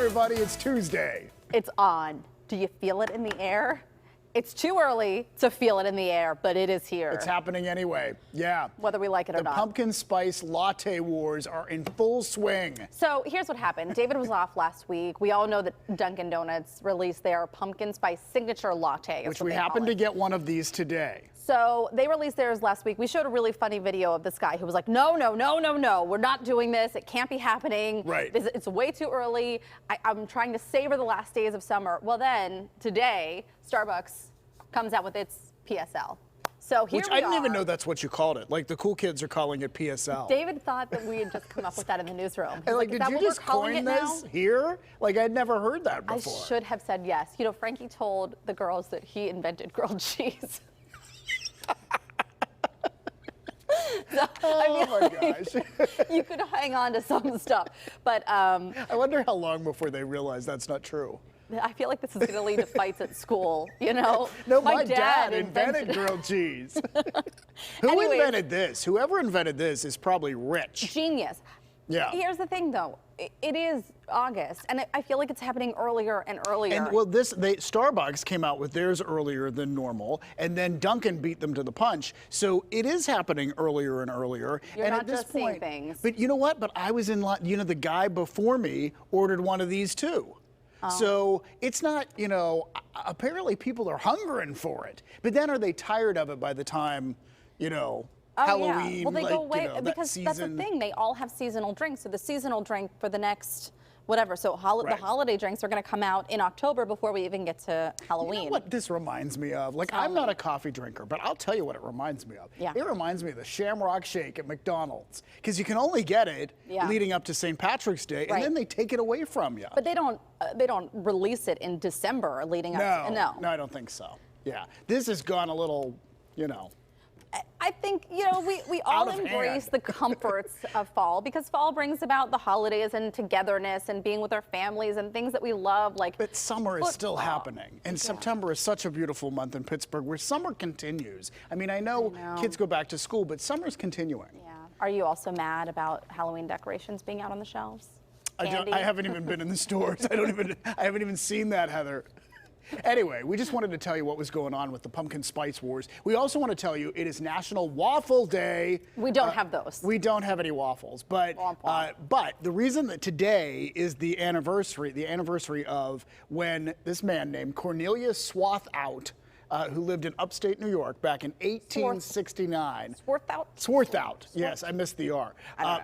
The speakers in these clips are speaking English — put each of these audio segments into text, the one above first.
everybody, it's Tuesday. It's on. Do you feel it in the air? It's too early to feel it in the air, but it is here. It's happening anyway, yeah. Whether we like it or not. The pumpkin spice latte wars are in full swing. So here's what happened. David was off last week. We all know that Dunkin' Donuts released their pumpkin spice signature latte. Which we happen to get one of these today. So they released theirs last week. We showed a really funny video of this guy who was like, no, we're not doing this. It can't be happening. Right. It's way too early. I'm trying to savor the last days of summer. Well then, today, Starbucks comes out with its PSL. So here Which we I didn't are. even know that's what you called it. Like the cool kids are calling it PSL. David thought that we had just come up with that in the newsroom. And like, did you just coin this here? Like, I'd never heard that before. I should have said yes. You know, Frankie told the girls that he invented grilled cheese. So, my gosh. You could hang on to some stuff. But I wonder how long before they realize that's not true. I feel like this is going to lead to fights at school, you know? No, my dad invented grilled cheese. Who invented this? Whoever invented this is probably rich. Genius. Yeah. Here's the thing, though. It is August, and I feel like it's happening earlier and earlier. And well, Starbucks came out with theirs earlier than normal, and then Dunkin' beat them to the punch. So it is happening earlier and earlier. You're and not at this just seeing point, things. But you know what? But I was in line. You know, the guy before me ordered one of these too. Oh. So it's not, you know, apparently people are hungering for it. But then are they tired of it by the time, you know, Halloween? Yeah. Well, they go away, you know, because that's the thing. They all have seasonal drinks. So the seasonal drink for the next whatever. So the holiday drinks are going to come out in October before we even get to Halloween. You know what this reminds me of? Like, I'm not a coffee drinker, but I'll tell you what it reminds me of. Yeah. It reminds me of the Shamrock Shake at McDonald's, because you can only get it leading up to St. Patrick's Day, and then they take it away from you. But they don't release it in December leading up to, No, I don't think so. Yeah, this has gone a little, you know. I think, you know, we all embrace the comforts of fall, because fall brings about the holidays and togetherness and being with our families and things that we love. But summer is still happening, and September is such a beautiful month in Pittsburgh where summer continues. I mean, I know kids go back to school, but summer's continuing. Yeah. Are you also mad about Halloween decorations being out on the shelves? I haven't even been in the stores. I haven't even seen that, Heather. Anyway, we just wanted to tell you what was going on with the pumpkin spice wars. We also want to tell you it is National Waffle Day. We don't have those. We don't have any waffles, but the reason that today is the anniversary of when this man named Cornelius Swarthout, who lived in upstate New York back in 1869. Swarthout. Yes, I missed the R.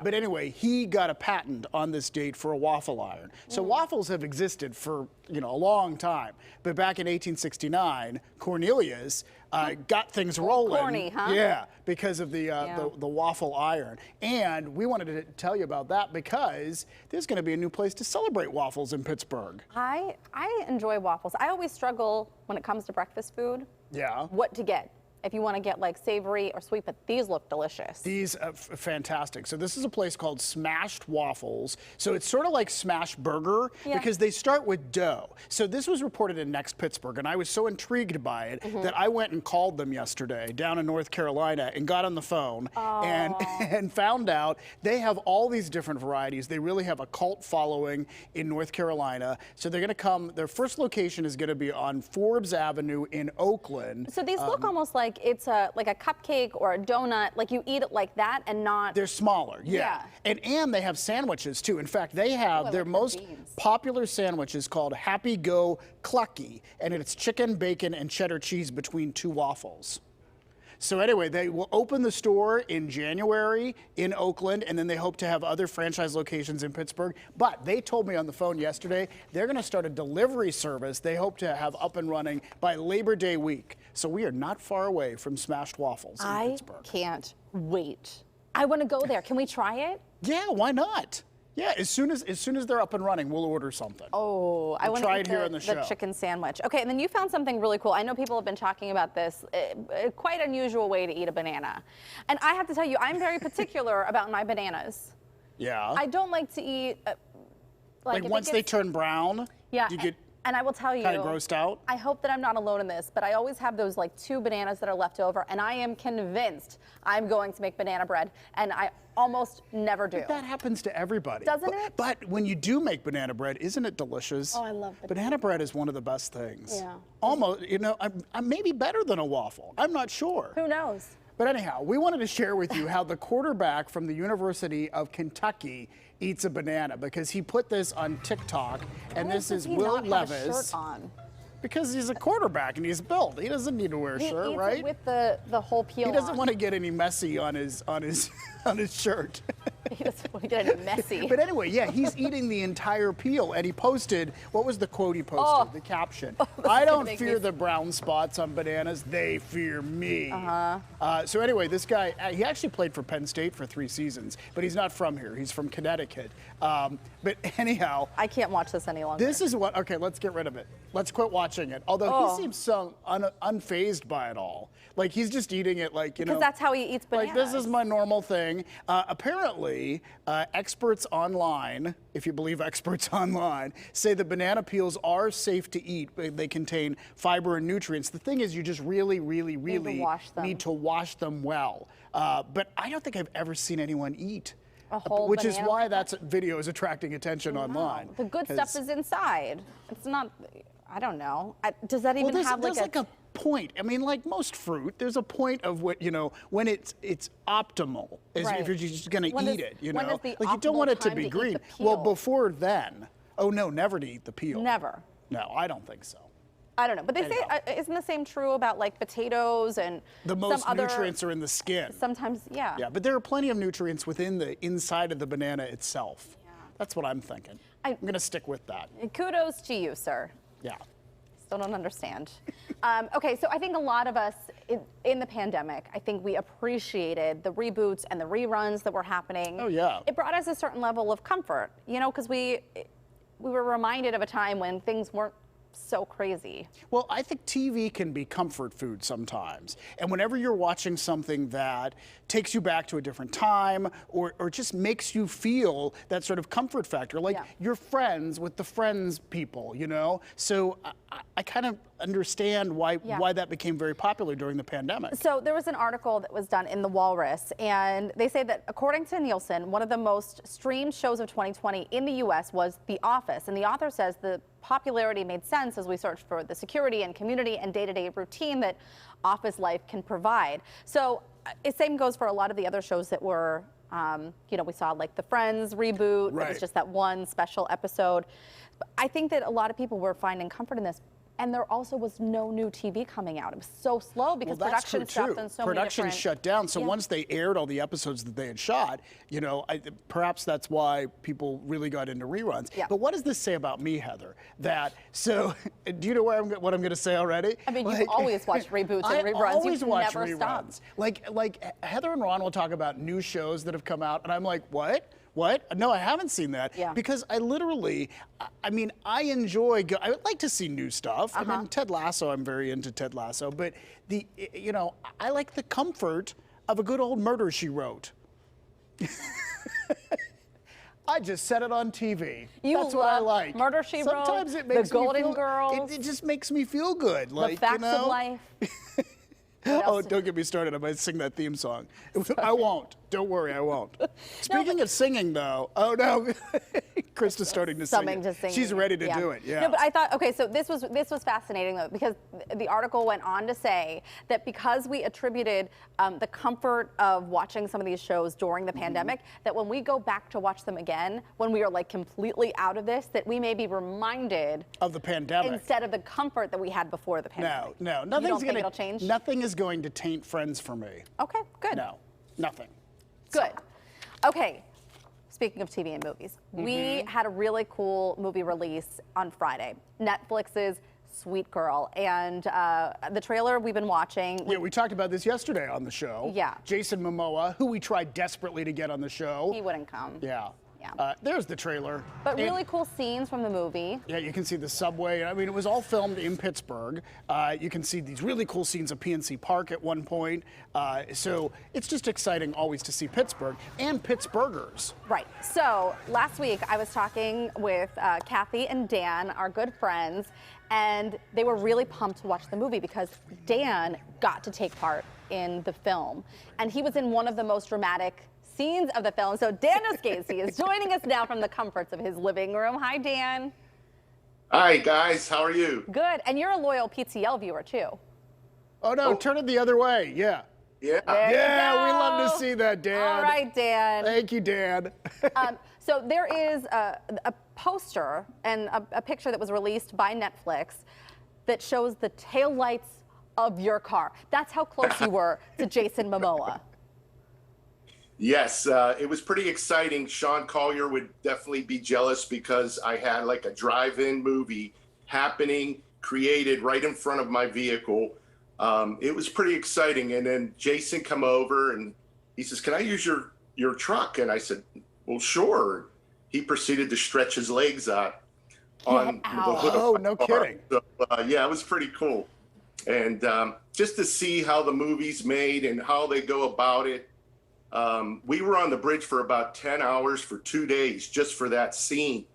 But anyway, he got a patent on this date for a waffle iron. So waffles have existed for, you know, a long time. But back in 1869, Cornelius got things rolling. Corny, huh? Yeah, because of the waffle iron. And we wanted to tell you about that because there's going to be a new place to celebrate waffles in Pittsburgh. I enjoy waffles. I always struggle when it comes to breakfast food. Yeah. What to get. If you want to get like savory or sweet, but these look delicious. These are fantastic. So this is a place called Smashed Waffles. So it's sort of like Smash Burger because they start with dough. So this was reported in Next Pittsburgh, and I was so intrigued by it that I went and called them yesterday down in North Carolina and got on the phone and found out they have all these different varieties. They really have a cult following in North Carolina. So they're going to come. Their first location is going to be on Forbes Avenue in Oakland. So these look almost like it's like a cupcake or a donut, like you eat it like that and not. They're smaller, yeah. And they have sandwiches too. In fact, they have their most popular sandwiches called Happy Go Clucky, and it's chicken, bacon, and cheddar cheese between two waffles. So anyway, they will open the store in January in Oakland, and then they hope to have other franchise locations in Pittsburgh. But they told me on the phone yesterday, they're going to start a delivery service they hope to have up and running by Labor Day week. So we are not far away from Smashed Waffles in Pittsburgh. I can't wait. I want to go there. Can we try it? Yeah, why not? Yeah, as soon as they're up and running, we'll order something. Oh, I want to eat the chicken sandwich. Okay, and then you found something really cool. I know people have been talking about this, quite unusual way to eat a banana. And I have to tell you, I'm very particular about my bananas. Yeah. I don't like to eat, like once they turn brown? Yeah. And I will tell you, kind of grossed out. I hope that I'm not alone in this, but I always have those like 2 bananas that are left over, and I am convinced I'm going to make banana bread, and I almost never do. That happens to everybody. Doesn't it? But when you do make banana bread, isn't it delicious? Oh, I love banana bread is one of the best things. Yeah. Almost, you know, I'm maybe better than a waffle. I'm not sure. Who knows? But anyhow, we wanted to share with you how the quarterback from the University of Kentucky eats a banana, because he put this on TikTok, and this is Will Levis. Have a shirt on? Because he's a quarterback and he's built. He doesn't need to wear a shirt, right? He eats it with the whole peel He doesn't on. want to get any messy on his shirt. He doesn't want to get any messy. But anyway, yeah, he's eating the entire peel, and he posted, what was the quote he posted? The caption. I don't fear the brown spots on bananas, they fear me. So anyway, this guy, he actually played for Penn State for 3 seasons, but he's not from here. He's from Connecticut. But anyhow. I can't watch this any longer. This is what, okay, let's get rid of it. Let's quit watching it. Although he seems so unfazed by it all. Like he's just eating it like, you know. Because that's how he eats bananas. Like this is my normal thing. Apparently, experts online, if you believe experts online, say the banana peels are safe to eat. They contain fiber and nutrients. The thing is, you just really need to wash them well. But I don't think I've ever seen anyone eat. Which is why that video is attracting attention online. The good stuff is inside. It's not, I don't know. Does that even have like a point? I mean, like most fruit, there's a point of what, you know, when it's optimal, if you're just going to eat it, you know? Like you don't want it to be green. Well, before then, oh no, never to eat the peel. Never. No, I don't think so. I don't know, but they say, isn't the same true about like potatoes and the most nutrients are in the skin. Sometimes, yeah. Yeah, but there are plenty of nutrients within the inside of the banana itself. Yeah. That's what I'm thinking. I'm going to stick with that. Kudos to you, sir. Yeah. Still don't understand. Okay, so I think a lot of us in the pandemic, I think we appreciated the reboots and the reruns that were happening. Oh, yeah. It brought us a certain level of comfort, you know, because we were reminded of a time when things weren't so crazy. Well, I think TV can be comfort food sometimes. And whenever you're watching something that takes you back to a different time or just makes you feel that sort of comfort factor, like you're friends with the Friends people, you know? So I kind of understand why that became very popular during the pandemic. So there was an article that was done in The Walrus, and they say that according to Nielsen, one of the most streamed shows of 2020 in the U.S. was The Office. And the author says the popularity made sense as we searched for the security and community and day-to-day routine that office life can provide. So the same goes for a lot of the other shows that were, you know, we saw like the Friends reboot. It was just that one special episode. But I think that a lot of people were finding comfort in this. And there also was no new TV coming out. It was so slow because production stopped on so many Production shut down. So once they aired all the episodes that they had shot, you know, perhaps that's why people really got into reruns. Yeah. But what does this say about me, Heather? Do you know what I'm going to say already? I mean, you've always watched reboots and reruns. I always watch never reruns. Stopped. Like Heather and Ron will talk about new shows that have come out, and I'm like, what? What? No, I haven't seen that. Yeah. Because I mean, I enjoy, I would like to see new stuff. I mean, Ted Lasso, I'm very into Ted Lasso, but you know, I like the comfort of a good old Murder, She Wrote. I just set it on TV. That's what I like. Murder, She Wrote, Sometimes it makes The Golden Girls. It just makes me feel good. Like, The Facts of Life. Oh, don't get me started. I might sing that theme song. I won't. Don't worry, I won't. Speaking of singing, though, oh no, Krista's starting to sing. She's ready to do it. Yeah. No, but I thought, okay, so this was fascinating though, because the article went on to say that because we attributed the comfort of watching some of these shows during the pandemic, that when we go back to watch them again, when we are like completely out of this, that we may be reminded of the pandemic instead of the comfort that we had before the pandemic. No, nothing's going to change. Nothing is going to taint Friends for me. Okay, good. No, nothing. Good. Okay. Speaking of TV and movies, we had a really cool movie release on Friday. Netflix's Sweet Girl, and the trailer we've been watching. Yeah, we talked about this yesterday on the show. Yeah. Jason Momoa, who we tried desperately to get on the show. He wouldn't come. Yeah. There's the trailer. But really cool scenes from the movie. Yeah, you can see the subway. I mean, it was all filmed in Pittsburgh. You can see these really cool scenes of PNC Park at one point. So it's just exciting always to see Pittsburgh and Pittsburghers. Right. So last week I was talking with Kathy and Dan, our good friends, and they were really pumped to watch the movie because Dan got to take part in the film. And he was in one of the most dramatic scenes of the film. So Dan Noschese is joining us now from the comforts of his living room. Hi, Dan. Hi, guys. How are you? Good. And you're a loyal PTL viewer, too. Oh, no, turn it the other way. Yeah. Yeah. Yeah, we love to see that, Dan. All right, Dan. Thank you, Dan. So there is a poster and a picture that was released by Netflix that shows the taillights of your car. That's how close you were to Jason Momoa. Yes, it was pretty exciting. Sean Collier would definitely be jealous because I had like a drive-in movie happening, created right in front of my vehicle. It was pretty exciting. And then Jason come over and he says, "Can I use your truck?" And I said, "Well, sure." He proceeded to stretch his legs out on the hood of my no car. kidding. So, yeah, it was pretty cool. And just to see how the movie's made and how they go about it. We were on the bridge for about 10 hours for 2 days just for that scene.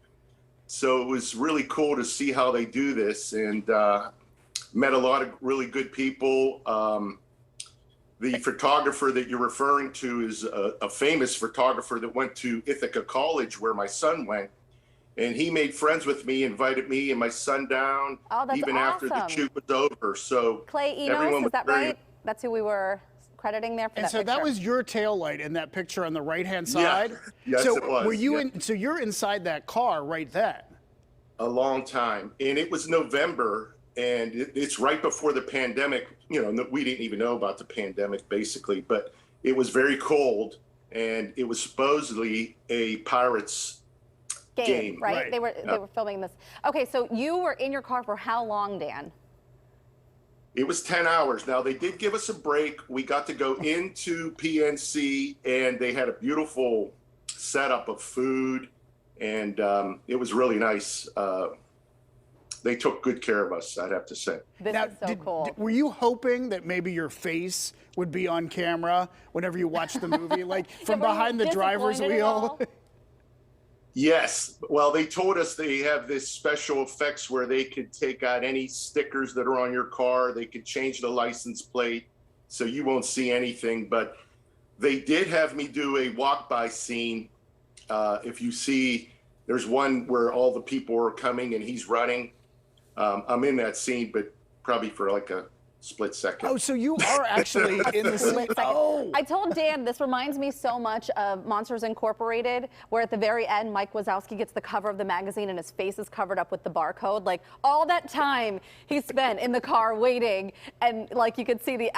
So it was really cool to see how they do this, and met a lot of really good people. The photographer that you're referring to is a famous photographer that went to Ithaca College where my son went. And he made friends with me, invited me and my son down, even after the shoot was over. So Clay Enos, is that right? That's who we were crediting there for that picture. And so that was your taillight in that picture on the right-hand side? Yeah. Yes, so it was. Were you so you're inside that car right then? A long time. And it was November, and it's right before the pandemic. You know, we didn't even know about the pandemic, basically. But it was very cold, and it was supposedly a Pirates game. Right? They were filming this. Okay, so you were in your car for how long, Dan? It was 10 hours. Now, they did give us a break. We got to go into PNC, and they had a beautiful setup of food, and it was really nice. They took good care of us, I'd have to say. This is so cool. Were you hoping that maybe your face would be on camera whenever you watched the movie, like from behind the driver's wheel? Yes. Well, they told us they have this special effects where they could take out any stickers that are on your car. They could change the license plate so you won't see anything. But they did have me do a walk-by scene. If you see, there's one where all the people are coming and he's running. I'm in that scene, but probably for like a split second. Oh, so you are actually in the split second. Oh. I told Dan this reminds me so much of Monsters Incorporated, where at the very end, Mike Wazowski gets the cover of the magazine and his face is covered up with the barcode. Like all that time he spent in the car waiting, and like you could see the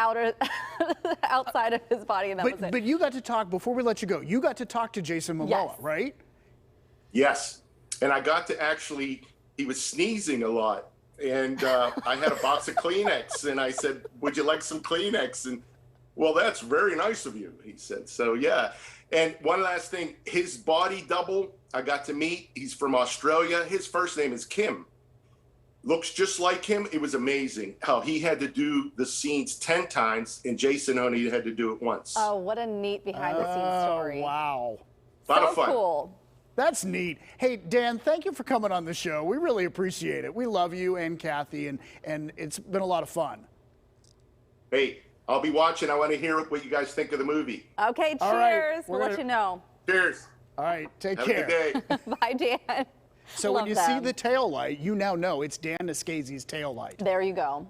outside of his body, and that was it. But you got to talk, before we let you go, you got to talk to Jason Momoa, right? Yes, and I got to actually, he was sneezing a lot. And I had a box of Kleenex, and I said, "Would you like some Kleenex?" And, "Well, that's very nice of you," he said. So, yeah. And one last thing, his body double, I got to meet. He's from Australia. His first name is Kim. Looks just like him. It was amazing how he had to do the scenes 10 times, and Jason only had to do it once. Oh, what a neat behind-the-scenes story. Wow. A lot of fun. Cool. That's neat. Hey, Dan, thank you for coming on the show. We really appreciate it. We love you and Kathy, and it's been a lot of fun. Hey, I'll be watching. I want to hear what you guys think of the movie. Okay, cheers. All right, we'll let you know. Cheers. All right, take Have care. a good day. Bye, Dan. So when you see the tail light, you now know it's Dan Noschese's tail light. There you go.